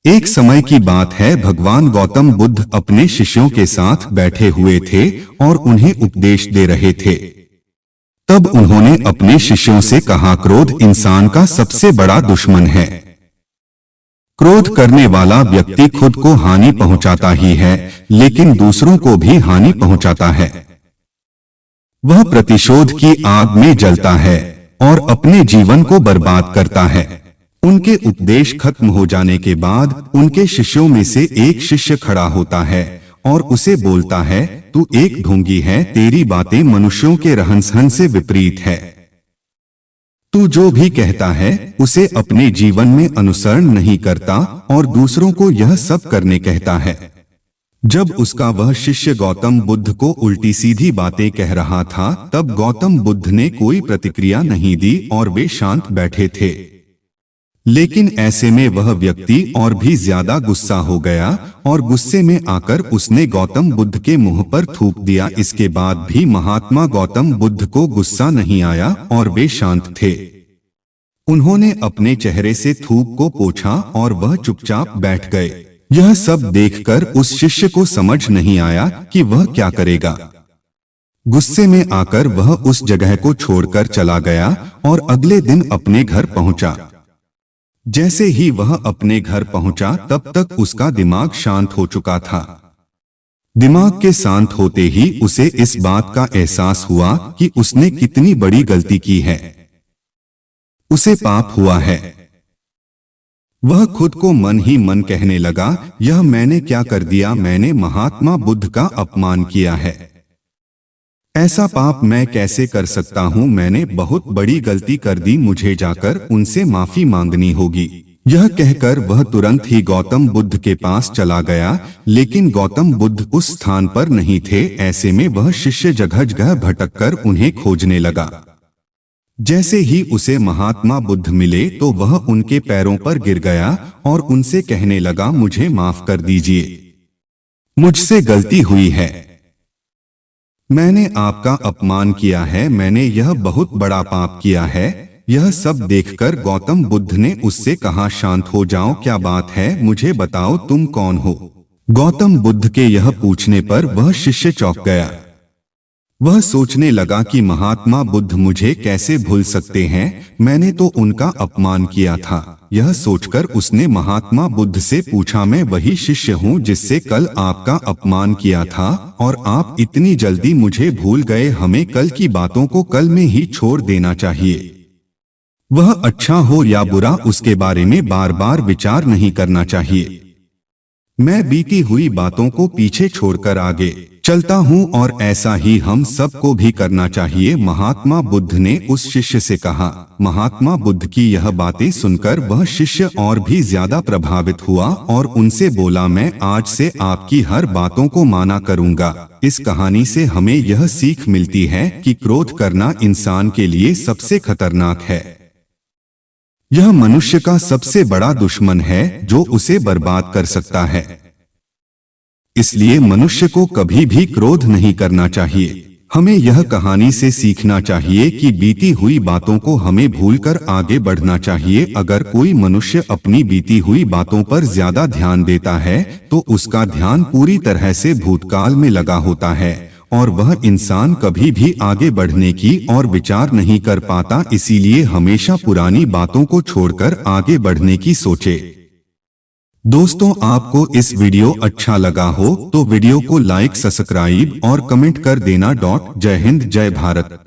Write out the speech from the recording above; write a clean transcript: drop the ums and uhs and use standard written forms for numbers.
एक समय की बात है, भगवान गौतम बुद्ध अपने शिष्यों के साथ बैठे हुए थे और उन्हें उपदेश दे रहे थे। तब उन्होंने अपने शिष्यों से कहा, क्रोध इंसान का सबसे बड़ा दुश्मन है। क्रोध करने वाला व्यक्ति खुद को हानि पहुंचाता ही है, लेकिन दूसरों को भी हानि पहुंचाता है। वह प्रतिशोध की आग में जलता है और अपने जीवन को बर्बाद करता है। उनके उपदेश खत्म हो जाने के बाद उनके शिष्यों में से एक शिष्य खड़ा होता है और उसे बोलता है, तू एक ढोंगी है, तेरी बातें मनुष्यों के रहन सहन से विपरीत है। तू जो भी कहता है उसे अपने जीवन में अनुसरण नहीं करता और दूसरों को यह सब करने कहता है। जब उसका वह शिष्य गौतम बुद्ध को उल्टी सीधी बातें कह रहा था, तब गौतम बुद्ध ने कोई प्रतिक्रिया नहीं दी और वे शांत बैठे थे। लेकिन ऐसे में वह व्यक्ति और भी ज्यादा गुस्सा हो गया और गुस्से में आकर उसने गौतम बुद्ध के मुंह पर थूक दिया। इसके बाद भी महात्मा गौतम बुद्ध को गुस्सा नहीं आया और वे शांत थे। उन्होंने अपने चेहरे से थूक को पोंछा और वह चुपचाप बैठ गए। यह सब देखकर उस शिष्य को समझ नहीं आया कि वह क्या करेगा। गुस्से में आकर वह उस जगह को छोड़कर चला गया और अगले दिन अपने घर पहुंचा। जैसे ही वह अपने घर पहुंचा, तब तक उसका दिमाग शांत हो चुका था। दिमाग के शांत होते ही उसे इस बात का एहसास हुआ कि उसने कितनी बड़ी गलती की है। उसे पाप हुआ है। वह खुद को मन ही मन कहने लगा, यह मैंने क्या कर दिया, मैंने महात्मा बुद्ध का अपमान किया है। ऐसा पाप मैं कैसे कर सकता हूँ, मैंने बहुत बड़ी गलती कर दी, मुझे जाकर उनसे माफी मांगनी होगी। यह कहकर वह तुरंत ही गौतम बुद्ध के पास चला गया, लेकिन गौतम बुद्ध उस स्थान पर नहीं थे। ऐसे में वह शिष्य जगह जगह भटककर उन्हें खोजने लगा। जैसे ही उसे महात्मा बुद्ध मिले तो वह उनके पैरों पर गिर गया और उनसे कहने लगा, मुझे माफ कर दीजिए, मुझसे गलती हुई है, मैंने आपका अपमान किया है, मैंने यह बहुत बड़ा पाप किया है। यह सब देखकर गौतम बुद्ध ने उससे कहा, शांत हो जाओ, क्या बात है, मुझे बताओ तुम कौन हो। गौतम बुद्ध के यह पूछने पर वह शिष्य चौंक गया। वह सोचने लगा कि महात्मा बुद्ध मुझे कैसे भूल सकते हैं, मैंने तो उनका अपमान किया था। यह सोचकर उसने महात्मा बुद्ध से पूछा, मैं वही शिष्य हूँ जिससे कल आपका अपमान किया था और आप इतनी जल्दी मुझे भूल गए, हमें कल की बातों को कल में ही छोड़ देना चाहिए। वह अच्छा हो या बुरा, उसके बारे में बार बार विचार नहीं करना चाहिए। मैं बीती हुई बातों को पीछे छोड़कर आगे चलता हूँ और ऐसा ही हम सबको भी करना चाहिए, महात्मा बुद्ध ने उस शिष्य से कहा। महात्मा बुद्ध की यह बातें सुनकर वह शिष्य और भी ज्यादा प्रभावित हुआ और उनसे बोला, मैं आज से आपकी हर बातों को माना करूँगा। इस कहानी से हमें यह सीख मिलती है कि क्रोध करना इंसान के लिए सबसे खतरनाक है। यह मनुष्य का सबसे बड़ा दुश्मन है जो उसे बर्बाद कर सकता है। इसलिए मनुष्य को कभी भी क्रोध नहीं करना चाहिए। हमें यह कहानी से सीखना चाहिए कि बीती हुई बातों को हमें भूलकर आगे बढ़ना चाहिए। अगर कोई मनुष्य अपनी बीती हुई बातों पर ज्यादा ध्यान देता है तो उसका ध्यान पूरी तरह से भूतकाल में लगा होता है और वह इंसान कभी भी आगे बढ़ने की और विचार नहीं कर पाता। इसीलिए हमेशा पुरानी बातों को छोड़कर आगे बढ़ने की सोचे। दोस्तों, आपको इस वीडियो अच्छा लगा हो तो वीडियो को लाइक, सब्सक्राइब और कमेंट कर देना। जय हिंद, जय भारत।